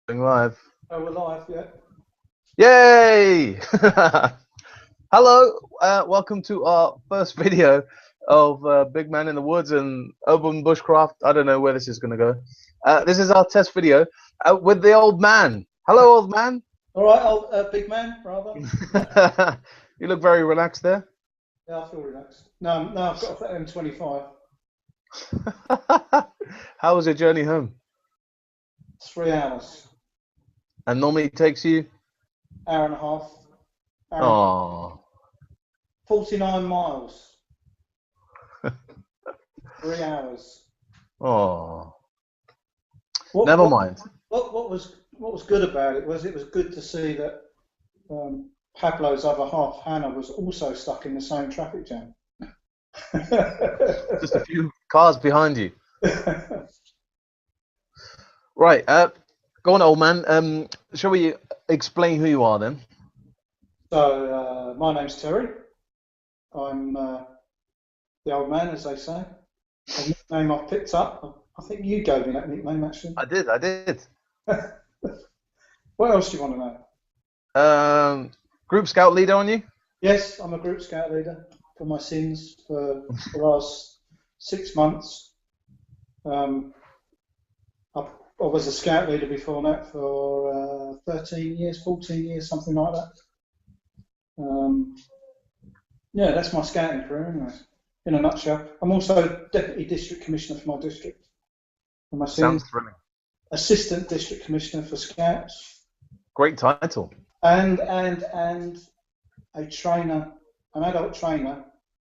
Going live. Oh, we're live, yeah. Yay! Hello, welcome to our first video of Big Man in the Woods and Urban Bushcraft. I don't know where this is going to go. This is our test video with the old man. Hello, old man. All right, old big man, rather. You look very relaxed there. Yeah, I feel relaxed. No, I've got a M25. How was your journey home? 3 hours, And normally it takes you? hour and a half, hour, Oh, 49 miles, 3 hours. oh. What Never what mind. what was good about it was good to see that Pablo's other half, Hannah, was also stuck in the same traffic jam. Just a few cars behind you. Right. Go on, old man. Shall we explain who you are then? So my name's Terry. I'm the old man, as they say. A nickname I've picked up. I think you gave me that nickname, actually. I did. I did. What else do you want to know? Group scout leader on you? Yes, I'm a group scout leader for my sins for the last 6 months. Um, I was a scout leader before that for 13 years, 14 years, something like that. Yeah, that's my scouting career, anyway, in a nutshell. I'm also Deputy District Commissioner for my district, for my Sounds sins, thrilling. Assistant District Commissioner for Scouts, Great title. and a trainer, an adult trainer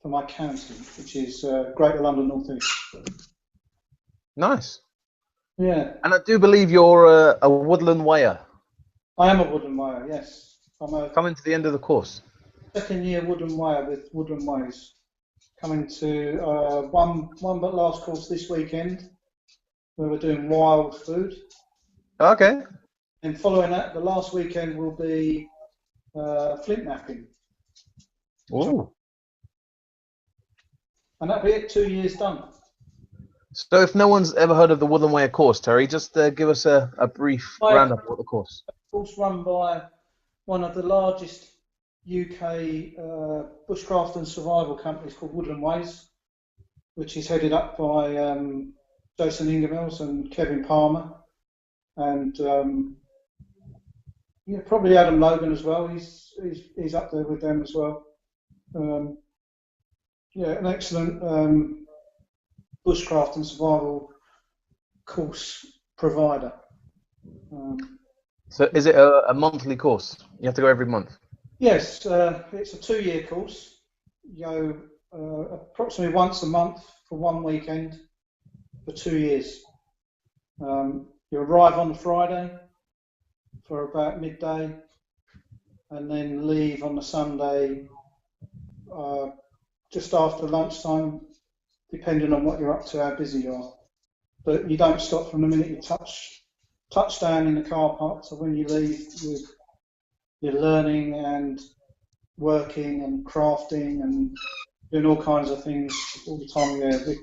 for my county, which is Greater London North East. Nice. Yeah, And I do believe you're a woodland wayer. I am a woodland wayer, yes. I'm a Coming to the end of the course. second year woodland wayer with Woodland Ways. Coming to one but last course this weekend, where we're doing wild food. Okay. And following that, the last weekend will be flint knapping. Ooh. And that'll be it, 2 years done. So if no one's ever heard of the Woodland Wayer course, Terry, just give us a brief roundup of the course. Course run by one of the largest UK bushcraft and survival companies called Woodland Ways, which is headed up by Jason Ingermills and Kevin Palmer, and yeah, probably Adam Logan as well. He's up there with them as well. Yeah, an excellent bushcraft and survival course provider. So is it a monthly course? You have to go every month? Yes, it's a 2 year course. You go approximately once a month for one weekend for 2 years. You arrive on the Friday for about midday, and then leave on the Sunday just after lunchtime, depending on what you're up to, how busy you are. But you don't stop from the minute you touch down in the car park. So when you leave, you're learning and working and crafting and doing all kinds of things all the time there.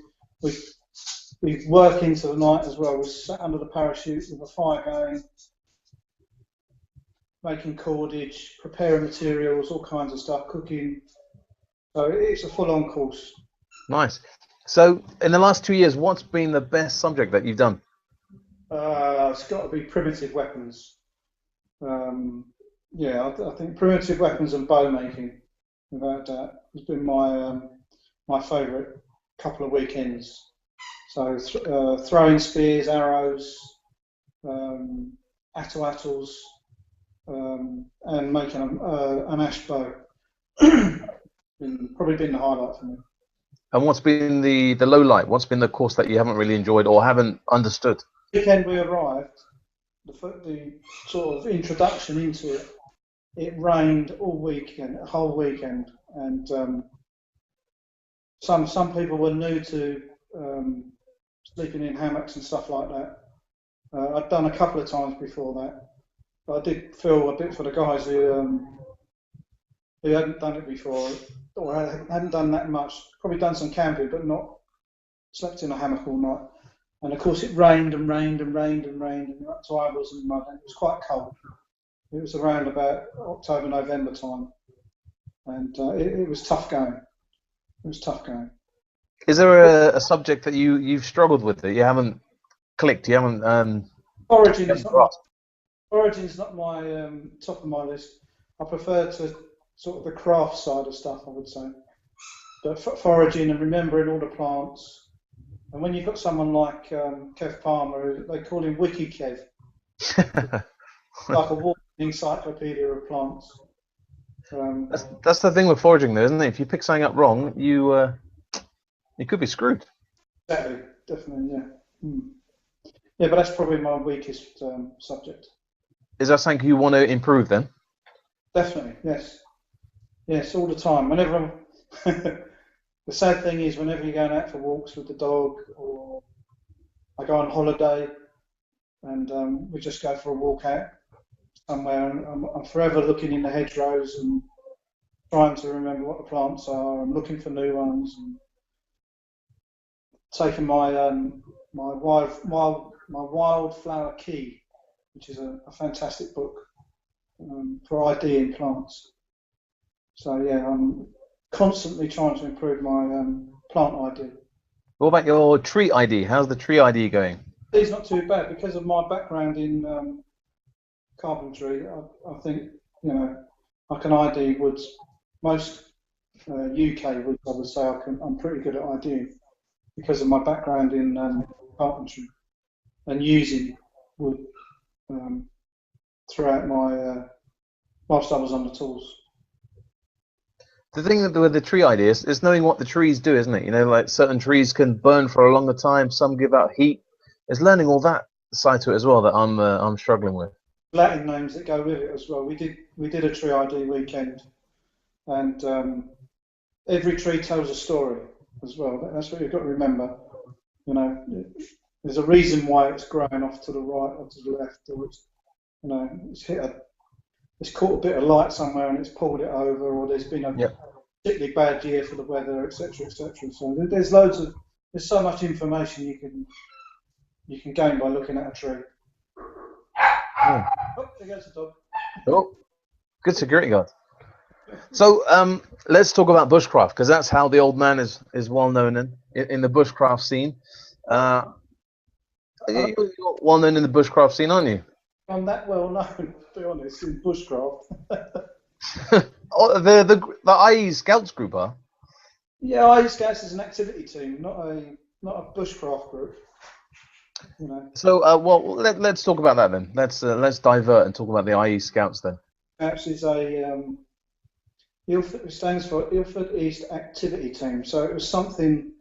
We work into the night as well. We're sat under the parachute with a fire going, making cordage, preparing materials, all kinds of stuff, cooking. So it's a full-on course. Nice. So in the last 2 years, what's been the best subject that you've done? It's got to be primitive weapons. Yeah, I think primitive weapons and bow making, without doubt, has been my favourite couple of weekends. So throwing spears, arrows, atlatls, and making an ash bow. Probably been the highlight for me. And what's been the low light? What's been the course that you haven't really enjoyed or haven't understood? The weekend we arrived, the sort of introduction into it, it rained all weekend, a whole weekend, and some people were new to sleeping in hammocks and stuff like that. I'd done a couple of times before that, but I did feel a bit for the guys who hadn't done it before or hadn't done that much. Probably done some camping, but not slept in a hammock all night. And of course, it rained and rained and rained and rained, and you're up to eyeballs in the mud, and it was quite cold. It was around about October, November time, and it was tough going. It was tough going. Is there a subject that you've struggled with that you haven't clicked? You haven't Foraging is grasped? not my top of my list. I prefer to sort of the craft side of stuff, I would say. But foraging and remembering all the plants. And when you've got someone like Kev Palmer, they call him Wiki Kev, like a walking encyclopedia of plants. That's the thing with foraging, though, isn't it? If you pick something up wrong, you could be screwed. Exactly, definitely, yeah. Yeah, but that's probably my weakest subject. Is that something you want to improve then? Definitely, yes. Yes, all the time. Whenever the sad thing is, whenever you're going out for walks with the dog, or I go on holiday, and we just go for a walk out somewhere, and I'm forever looking in the hedgerows and trying to remember what the plants are, and looking for new ones, and taking my Wildflower Key, which is a fantastic book for IDing plants. So yeah, I'm constantly trying to improve my plant ID. What about your tree ID? How's the tree ID going? It's not too bad because of my background in carpentry. I think I can ID woods. Most UK woods, I would say, I'm pretty good at IDing because of my background in carpentry and using wood throughout my whilst I was on the tools. The thing with the tree ID is knowing what the trees do, isn't it? You know, like certain trees can burn for a longer time, some give out heat. It's learning all that side to it as well that I'm struggling with. Latin names that go with it as well. We did a tree ID weekend, and every tree tells a story as well. That's what you've got to remember. You know, there's a reason why it's growing off to the right or to the left, or it's caught a bit of light somewhere and it's pulled it over, or there's been a particularly bad year for the weather, etc., etc. So there's so much information you can gain by looking at a tree. Oh, there goes the dog. Oh, good security guard. So let's talk about bushcraft, because that's how the old man is well known in the bushcraft scene. You're well known in the bushcraft scene, aren't you? I'm that well known, to be honest, in bushcraft. Oh, the IE Scouts group are? Yeah, IE Scouts is an activity team, not a bushcraft group. You know. So well, let's talk about that then. Let's divert and talk about the IE Scouts then. Scouts is it stands for Ilford East Activity Team. So it was something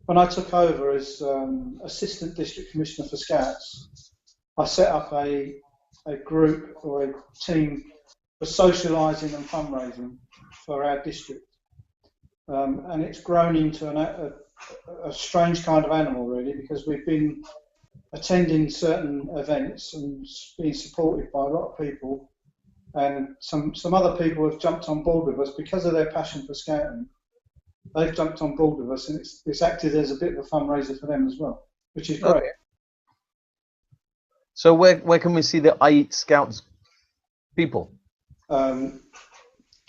when I took over as Assistant District Commissioner for Scouts. I set up a group or a team for socialising and fundraising for our district, and it's grown into a strange kind of animal, really, because we've been attending certain events and being supported by a lot of people, and some other people have jumped on board with us because of their passion for scouting. They've jumped on board with us, and it's acted as a bit of a fundraiser for them as well, which is great. Okay. So where can we see the IE Scouts people?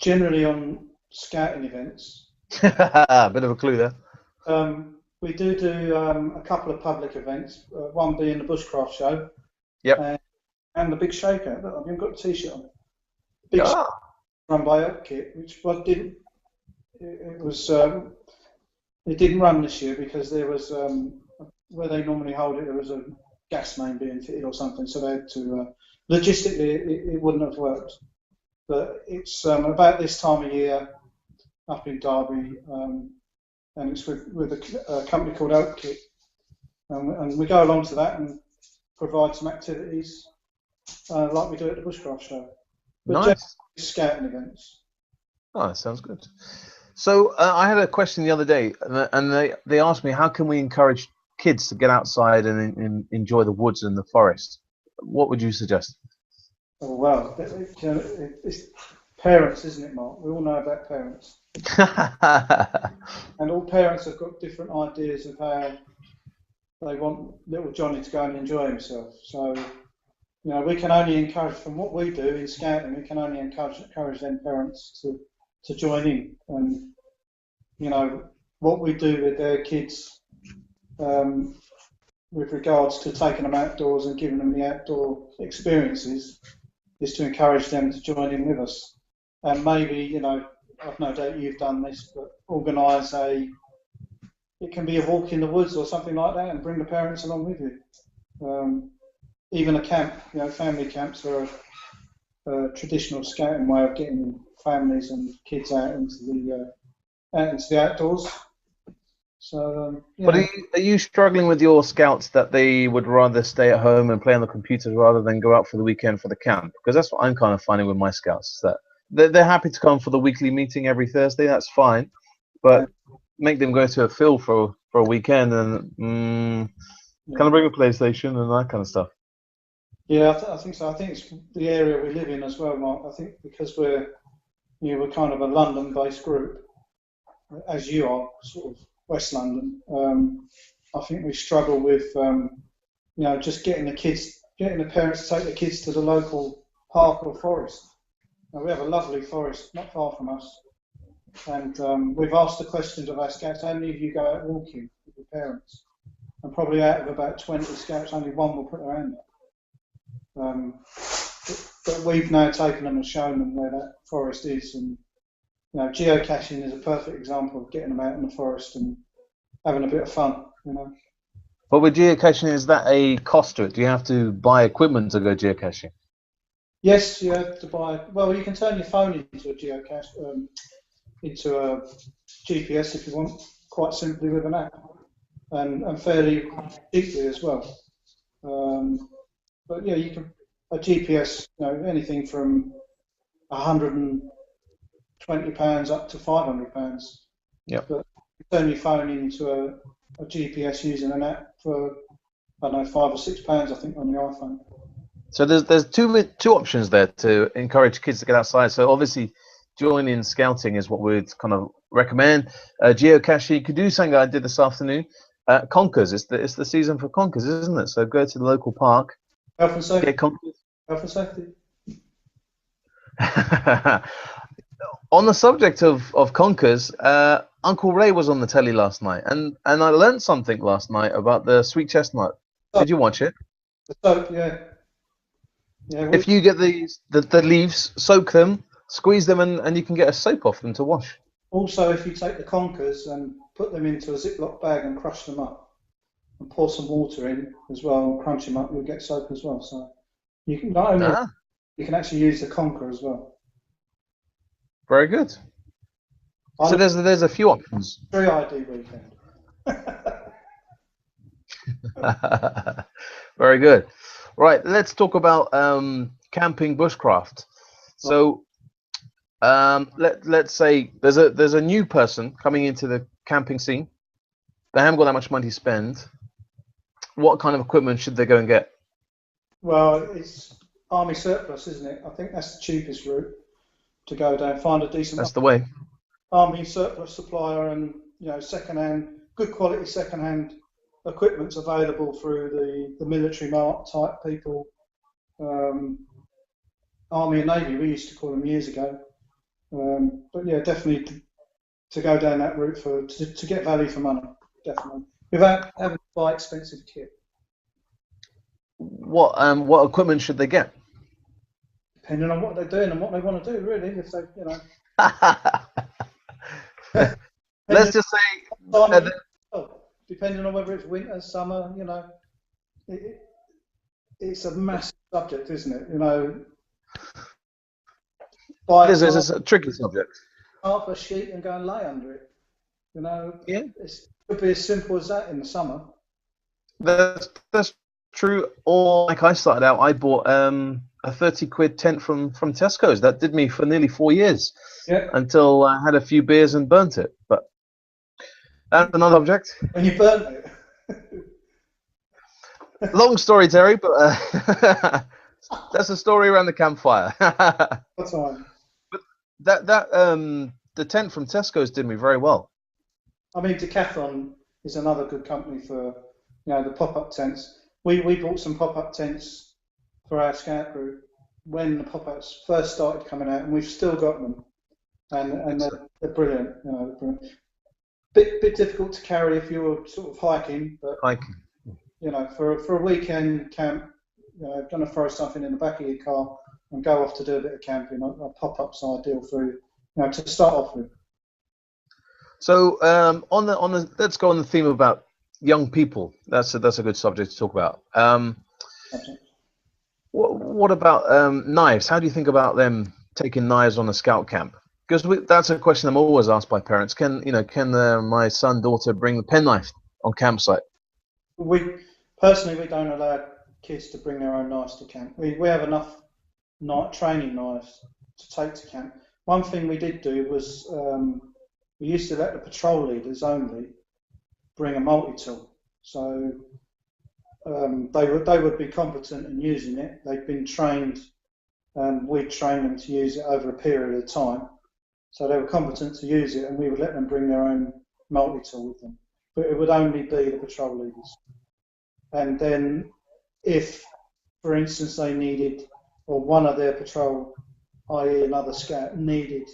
Generally on scouting events. Bit of a clue there. We do a couple of public events, one being the Bushcraft Show. Yep. And the Big Shakeout. Look, I've even got a T-shirt on. Big Shakeout run by Elk Kit, which it didn't run this year because there was where they normally hold it, there was a gas main being fitted or something, so they had to logistically it wouldn't have worked. But it's about this time of year up in Derby, and it's with a company called Elk Kit, and we go along to that and provide some activities like we do at the Bushcraft Show. But nice. Scouting events. Oh, that sounds good. So I had a question the other day, and they asked me, how can we encourage kids to get outside and enjoy the woods and the forest? What would you suggest? Oh, well, it's parents, isn't it, Mark? We all know about parents. And all parents have got different ideas of how they want little Johnny to go and enjoy himself. So, we can only encourage, from what we do in scouting, we can only encourage them parents to join in. And, what we do with their kids with regards to taking them outdoors and giving them the outdoor experiences is to encourage them to join in with us. And maybe, I've no doubt you've done this, but organise it can be a walk in the woods or something like that, and bring the parents along with you. Even a camp, family camps are a traditional scouting way of getting families and kids out into the outdoors. So, But are you struggling with your scouts that they would rather stay at home and play on the computers rather than go out for the weekend for the camp? Because that's what I'm kind of finding with my scouts, that they're happy to come for the weekly meeting every Thursday. That's fine, but make them go to a field for a weekend and can I bring a PlayStation and that kind of stuff? Yeah, I think so. I think it's the area we live in as well, Mark. I think because we're kind of a London-based group, as you are, sort of West London. I think we struggle with just getting the parents to take the kids to the local park or forest. Now, we have a lovely forest not far from us, and we've asked the questions of our scouts: how many of you go out walking with your parents? And probably out of about 20 scouts, only one will put their hand up. But we've now taken them and shown them where that forest is, and geocaching is a perfect example of getting them out in the forest and having a bit of fun. But with geocaching, is that a cost to it? Do you have to buy equipment to go geocaching? Yes, you have to buy. Well, you can turn your phone into a geocache, into a GPS if you want, quite simply with an app, and fairly cheaply as well. But yeah, you can a GPS, anything from £120 up to £500. Yeah. But you turn your phone into a GPS using an app for, I don't know, £5 or £6, I think, on the iPhone. So there's two options there to encourage kids to get outside. So obviously, joining scouting is what we'd kind of recommend. Geocaching, you could do something I did this afternoon. Conkers, it's the season for conkers, isn't it? So go to the local park. Health and safety. Get conkers. Health and safety. On the subject of conkers, Uncle Ray was on the telly last night, and I learned something last night about the sweet chestnut. Did you watch it? The soap, yeah. Yeah. If you get the leaves, soak them, squeeze them, and you can get a soap off them to wash. Also, if you take the conkers and put them into a Ziploc bag and crush them up, and pour some water in as well and crunch them up, you'll get soap as well. So you can not only you can actually use the conker as well. Very good. So there's a few options. Free ID weekend. Very good. Right, let's talk about camping bushcraft. So let's say there's a new person coming into the camping scene. They haven't got that much money to spend. What kind of equipment should they go and get? Well, it's army surplus, isn't it? I think that's the cheapest route to go down. Find a decent. That's the way. Army surplus supplier, and second-hand, good quality second-hand equipment's available through the military mart type people. Army and Navy, we used to call them years ago. But yeah, definitely to go down that route to get value for money, definitely, without having to buy expensive kit. What equipment should they get? Depending on what they're doing and what they want to do, really. If they, Let's just say. Depending on whether it's winter, summer, it's a massive subject, isn't it? It's a tricky subject. Half a sheet and go and lay under it. Yeah. It could be as simple as that in the summer. That's true. Or like I started out, I bought a 30 quid tent from Tesco's. That did me for nearly 4 years. Yeah. Until I had a few beers and burnt it. But that's another object. When you burnt it. Long story, Terry, but that's a story around the campfire. That's fine. But the tent from Tesco's did me very well. I mean, Decathlon is another good company for the pop-up tents. We bought some pop-up tents for our scout group when the pop-ups first started coming out, and we've still got them, and they're brilliant. They're brilliant. Bit difficult to carry if you're sort of hiking, but Hiking. for a weekend camp, going to throw something in the back of your car and go off to do a bit of camping. A pop-up's ideal for you, to start off with. So let's go on the theme about young people. That's a good subject to talk about. What about knives? How do you think about them taking knives on a scout camp? Because that's a question I'm always asked by parents. Can my son, daughter bring the penknife on campsite? We personally don't allow kids to bring their own knives to camp. We have enough training knives to take to camp. One thing we did do was we used to let the patrol leaders only bring a multi-tool. So they would be competent in using it. They'd been trained, and we'd train them to use it over a period of time. So they were competent to use it, and we would let them bring their own multi-tool with them. But it would only be the patrol leaders. And then if, for instance, they needed, or one of their patrol, i.e. another scout, needed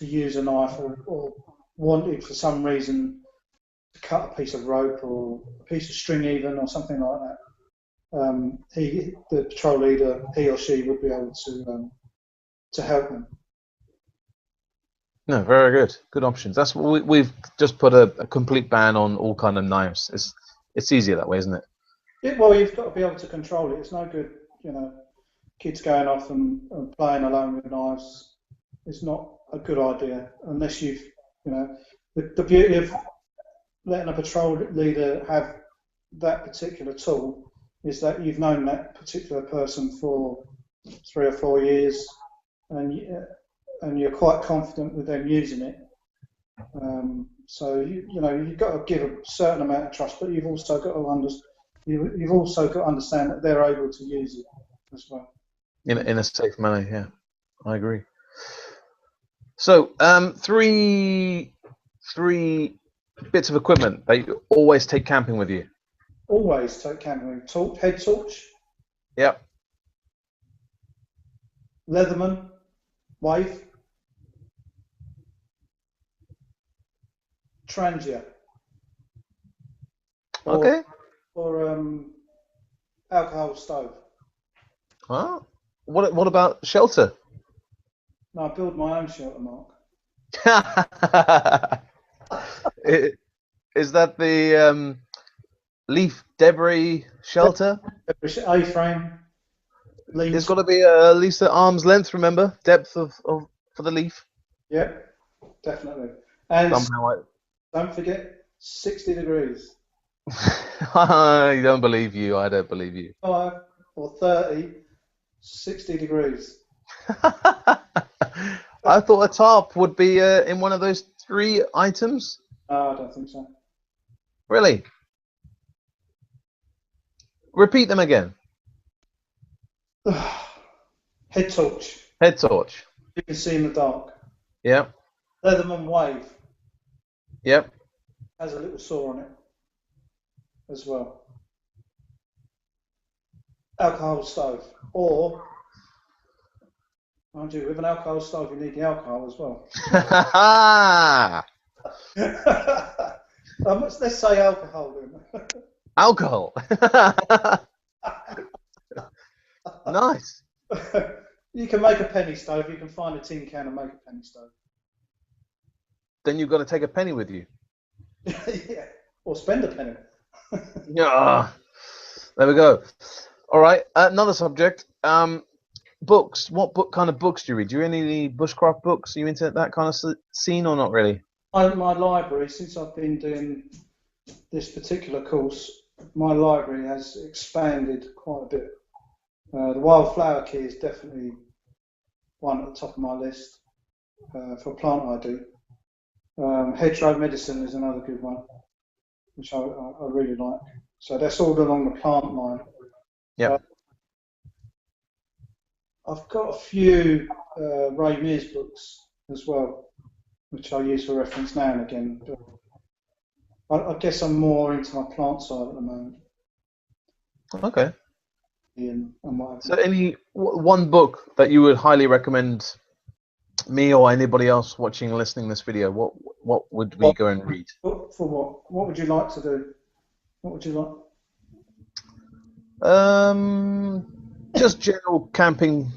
to use a knife or wanted for some reason to cut a piece of rope or a piece of string even or something like that, the patrol leader, he or she, would be able to help them. No, very good. Good options. That's what we've just put a complete ban on all kind of knives. It's easier that way, isn't it? Well, you've got to be able to control it. It's no good, kids going off and playing alone with knives. It's not a good idea unless you've, the beauty of letting a patrol leader have that particular tool is that you've known that particular person for 3 or 4 years, and you're quite confident with them using it. So you've got to give a certain amount of trust, but you've also got to understand that they're able to use it as well. In a safe manner, yeah, I agree. So three bits of equipment that you always take camping with you. Always take camping with you. Head torch. Yep. Leatherman. Wave. Trangia. Okay. Or alcohol stove. Huh? What about shelter? No, I build my own shelter, Mark. Is that the leaf debris shelter? A-frame. There's got to be at least an arm's length, remember? Depth for the leaf. Yep, definitely. And don't forget, 60 degrees. I don't believe you. I don't believe you. 5 or 30, 60 degrees. I thought a tarp would be in one of those 3 items. No, I don't think so. Really? Repeat them again. Head torch. Head torch. You can see in the dark. Yep. Leatherman wave. Yep. Has a little saw on it as well. Alcohol stove. Or, mind you, with an alcohol stove, you need the alcohol as well. Let's say alcohol then. Alcohol. Nice. You can make a penny stove. You can find a tin can and make a penny stove. Then you've got to take a penny with you. Yeah, or spend a penny. Yeah. There we go. All right. Another subject. Books. What kind of books do you read? Do you read any bushcraft books? Are you into that kind of scene or not really? My library, since I've been doing this particular course, my library has expanded quite a bit. The Wildflower Key is definitely one at the top of my list for plant I do. Hedgerow Medicine is another good one, which I really like. So that's all along the plant line. Yeah. I've got a few Ray Mears books as well, which I use for reference now and again. I guess I'm more into my plant side at the moment. Okay. And whatever. So, one book that you would highly recommend me or anybody else watching and listening to this video? What would we go and read? For what? What would you like to do? What would you like? Just general camping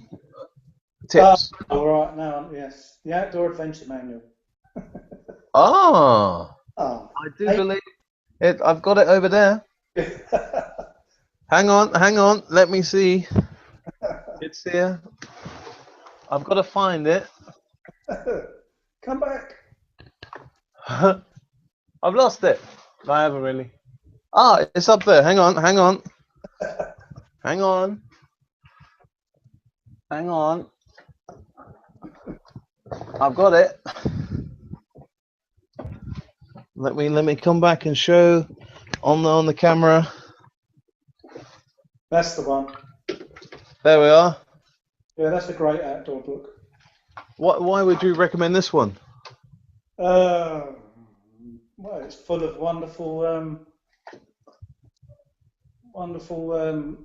tips. All right, now, yes. The Outdoor Adventure Manual. Ah, Oh. I do believe it. I've got it over there. Hang on. Let me see. It's here. I've got to find it. Come back. I've lost it. I haven't really. Ah, it's up there. Hang on. Hang on. I've got it. Let me come back and show on the camera. That's the one. There we are. Yeah, that's a great outdoor book. Why would you recommend this one? Well, it's full of wonderful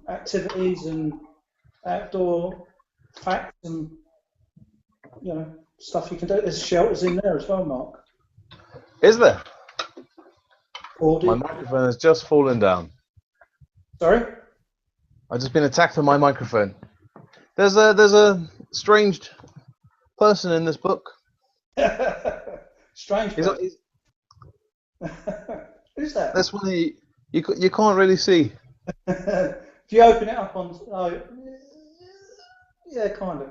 activities and outdoor facts and stuff you can do. There's shelters in there as well, Mark. Is there? My microphone has just fallen down. Sorry? I've just been attacked on my microphone. There's a strange person in this book. Strange person. Who's that? This one you can't really see. If you open it up on, yeah, kind of.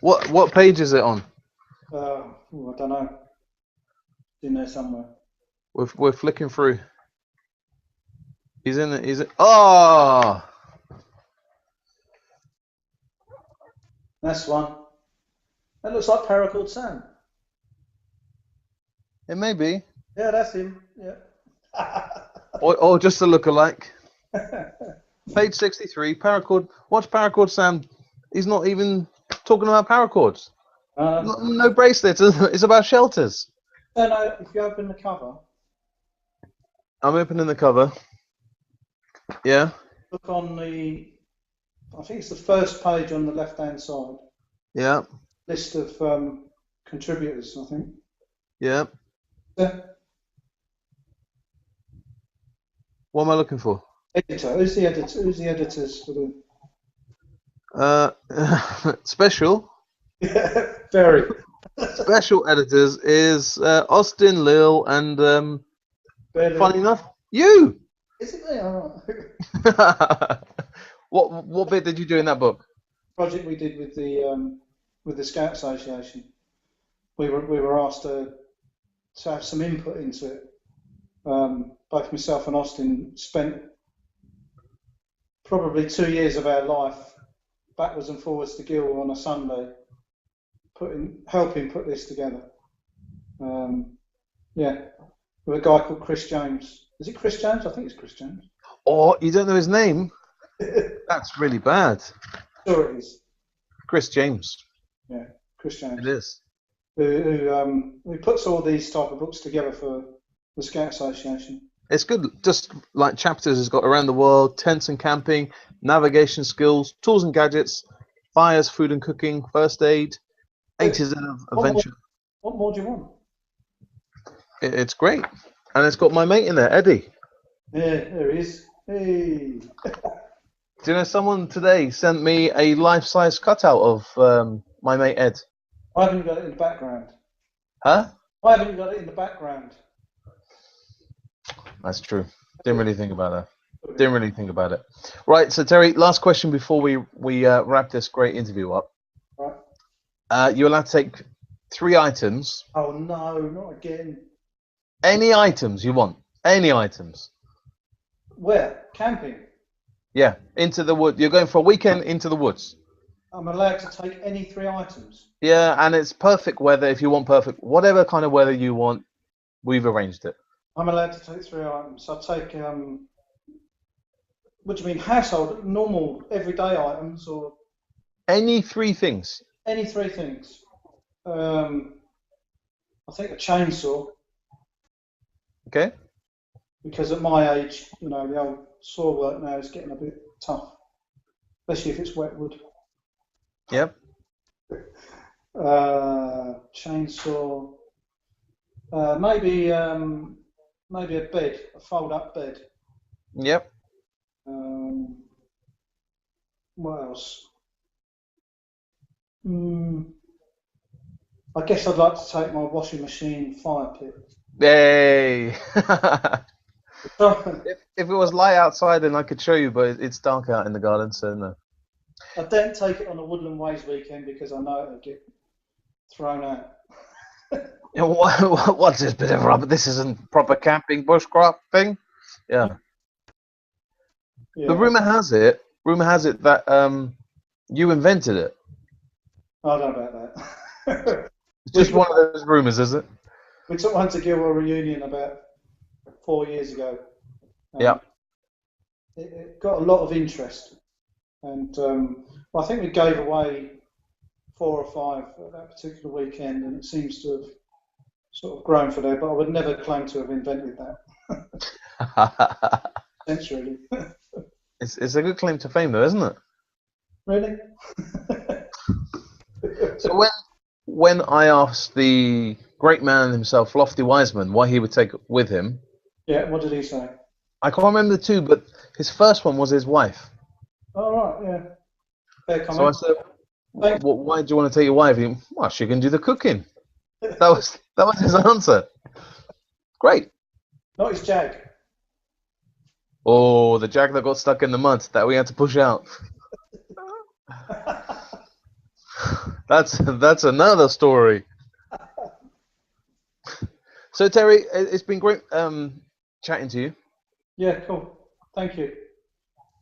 What page is it on? I don't know. It's in there somewhere. We're flicking through. He's in it. Oh! That's one. That looks like Paracord Sam. It may be. Yeah, that's him. Yeah. or just a lookalike. Page 63. Paracord. Watch Paracord Sam. He's not even talking about paracords. No bracelets. It's about shelters. No, if you open the cover. I'm opening the cover. Yeah. Look on I think it's the first page on the left-hand side. Yeah. List of contributors, I think. Yeah. Yeah. What am I looking for? Editor. Who's the editor? Who's the editors for the? Special. Yeah, very. Special editors is Austin, Lil, and funny enough, you. Is it me? All right. What bit did you do in that book? Project we did with the Scout Association. We were asked to have some input into it. Both myself and Austin spent probably 2 years of our life backwards and forwards to Gill on a Sunday, helping put this together. Yeah, with a guy called Chris James. Is it Chris James? I think it's Chris James. Oh, you don't know his name? That's really bad. Sure it is. Chris James. Yeah, Chris James. It is. Who puts all these type of books together for the Scout Association. It's good, just like chapters has got around the world, tents and camping, navigation skills, tools and gadgets, fires, food and cooking, first aid, A to Z of adventure. What more do you want? It's great. And it's got my mate in there, Eddie. Yeah, there he is. Hey. Do you know, someone today sent me a life-size cutout of my mate Ed. Why haven't you got it in the background? Huh? Why haven't you got it in the background? That's true. Didn't really think about that. Right, so Terry, last question before we wrap this great interview up. Right. You're allowed to take 3 items. Oh no, not again. Any items you want. Any items. Where? Camping? Yeah, into the wood. You're going for a weekend into the woods. I'm allowed to take any 3 items? Yeah, and it's perfect weather if you want perfect. Whatever kind of weather you want, we've arranged it. I'm allowed to take 3 items. I'll take, what do you mean, household, normal, everyday items, or? Any 3 things. Any 3 things. I think a chainsaw. Okay. Because at my age, you know, the old saw work now is getting a bit tough, especially if it's wet wood. Yep. Chainsaw, maybe maybe a bed, a fold-up bed. Yep. What else? I guess I'd like to take my washing machine fire pit. Yay! If it was light outside, then I could show you, but it's dark out in the garden, so no. I don't take it on a Woodland Ways weekend because I know it'll get thrown out. Yeah, what's this bit of rubber? This isn't proper camping bushcraft thing. Yeah. The rumor has it that you invented it. I don't know about that. It's just one of those rumors, is it? We took one to Gilwell Reunion about 4 years ago. Yeah. It got a lot of interest, and well, I think we gave away 4 or 5 that particular weekend, and it seems to have sort of grown for there. But I would never claim to have invented that. Thanks, really. It's a good claim to fame, though, isn't it? Really? So when I asked the great man himself, Lofty Wiseman, why he would take it with him. Yeah, what did he say? I can't remember the two, but his first one was his wife. Oh, right, yeah. Fair So comment. I said, why do you want to take your wife? He, well, she can do the cooking. That was his answer. Great. Not his Jag. Oh, the Jag that got stuck in the mud that we had to push out. That's another story. So Terry, it's been great chatting to you. Yeah, cool. Thank you.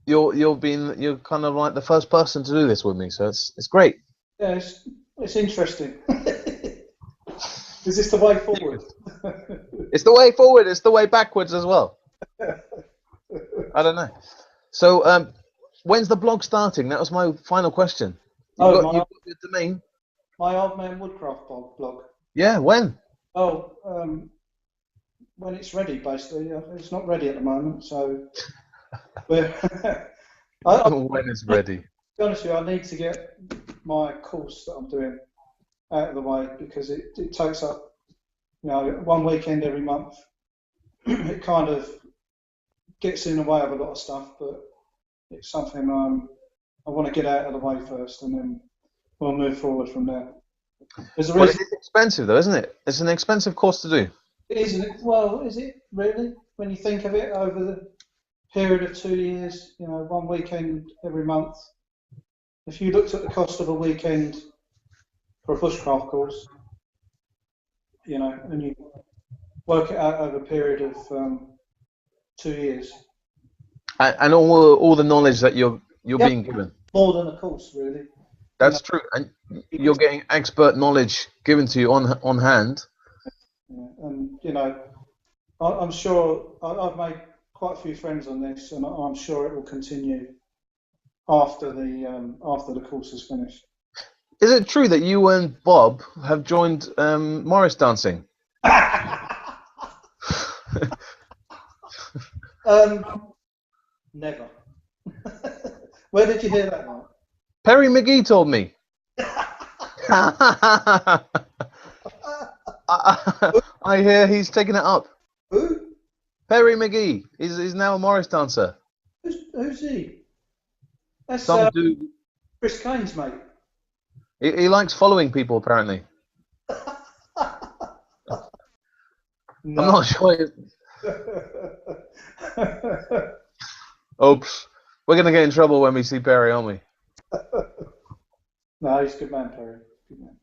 You're kind of like the first person to do this with me, so it's great. Yeah, it's interesting. Is this the way forward? It's the way forward. It's the way backwards as well. I don't know. So when's the blog starting? That was my final question. You've got your domain. My Old Man Woodcraft blog. Yeah, when? Oh, when it's ready, basically. It's not ready at the moment, so we're when it's ready. To be honest with you, I need to get my course that I'm doing out of the way because it takes up, you know, one weekend every month. It kind of gets in the way of a lot of stuff, but it's something I want to get out of the way first, and then we'll move forward from there. It's expensive, though, isn't it? It's an expensive course to do. Isn't it? Well, is it really? When you think of it, over the period of 2 years, you know, one weekend every month. If you looked at the cost of a weekend for a bushcraft course, you know, and you work it out over a period of 2 years. And all the knowledge that you're being given. More than a course, really. That's true, and you're getting expert knowledge given to you on hand. Yeah, and you know, I'm sure I've made quite a few friends on this, and I'm sure it will continue after the course is finished. Is it true that you and Bob have joined Morris dancing? Never. Where did you hear that, Mark? Perry McGee told me. I hear he's taking it up. Who? Perry McGee. He's now a Morris dancer. Who's he? That's some dude. Chris Kane's mate. He likes following people, apparently. No. I'm not sure. Oops. We're going to get in trouble when we see Perry, aren't we? No, he's a good man, Perry. Good man.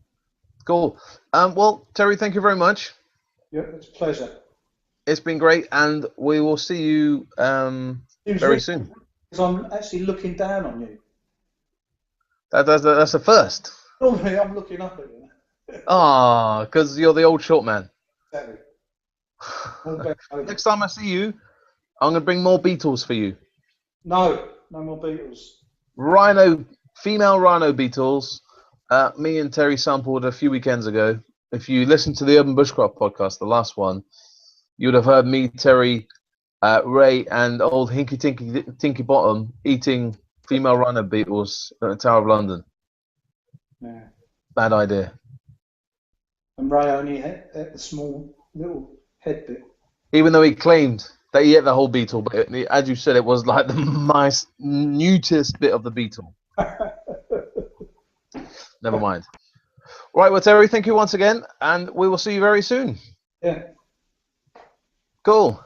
Cool. Well, Terry, thank you very much. Yeah, it's a pleasure. It's been great, and we will see you very soon. Because I'm actually looking down on you. That's a first. Normally, I'm looking up at you. Ah, because you're the old short man. Exactly. Next time I see you, I'm going to bring more beetles for you. No more beetles. Female rhino beetles. Me and Terry sampled a few weekends ago. If you listen to the Urban Bushcraft podcast, the last one, you'd have heard me, Terry, Ray, and old Tinky Bottom eating female runner beetles at the Tower of London. Yeah. Bad idea. And Ray only had a small little head bit. Even though he claimed that he ate the whole beetle, but as you said, it was like the minutest bit of the beetle. Never mind. Right, well, Terry, thank you once again, and we will see you very soon. Yeah. Cool.